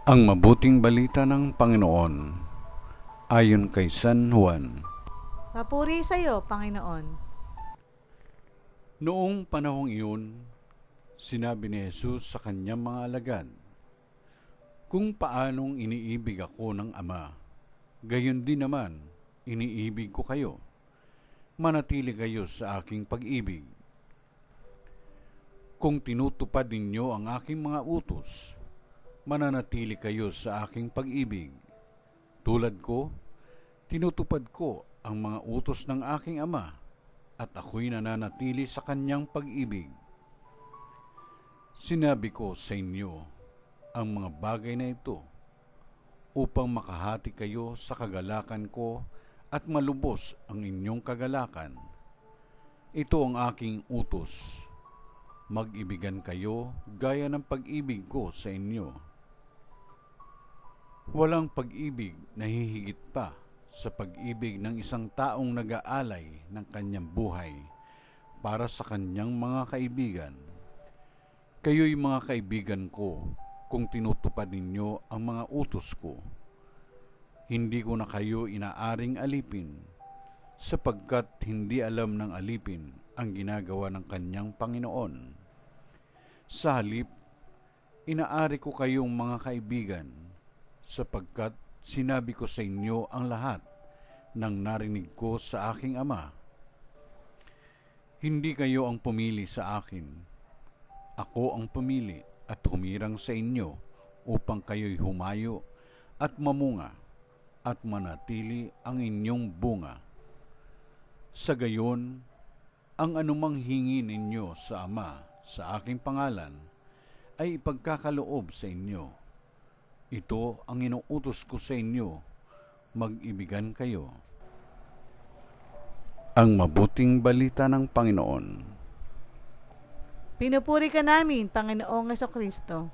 Ang mabuting balita ng Panginoon ayon kay San Juan. Papuri sa iyo, Panginoon. Noong panahong iyon, sinabi ni Jesus sa kanyang mga alagad, "Kung paanong iniibig ako ng Ama, gayon din naman iniibig ko kayo. Manatili kayo sa aking pag-ibig. Kung tinutupad ninyo ang aking mga utos, mananatili kayo sa aking pag-ibig. Tulad ko, tinutupad ko ang mga utos ng aking Ama, at ako'y nananatili sa kanyang pag-ibig. Sinabi ko sa inyo ang mga bagay na ito upang makahati kayo sa kagalakan ko at malubos ang inyong kagalakan. Ito ang aking utos. Mag-ibigan kayo gaya ng pag-ibig ko sa inyo. Walang pag-ibig na hihigit pa sa pag-ibig ng isang taong nag-aalay ng kanyang buhay para sa kanyang mga kaibigan. Kayo'y mga kaibigan ko kung tinutupad ninyo ang mga utos ko. Hindi ko na kayo inaaring alipin, sapagkat hindi alam ng alipin ang ginagawa ng kanyang Panginoon. Sa halip, inaari ko kayong mga kaibigan, sapagkat sinabi ko sa inyo ang lahat ng narinig ko sa aking Ama. Hindi kayo ang pumili sa akin. Ako ang pumili at humirang sa inyo upang kayo'y humayo at mamunga at manatili ang inyong bunga. Sa gayon, ang anumang hingi ninyo sa Ama sa aking pangalan ay ipagkakaloob sa inyo. Ito ang inuutos ko sa inyo, mag-ibigan kayo." Ang mabuting balita ng Panginoon. Pinupuri ka namin, Panginoong Hesukristo.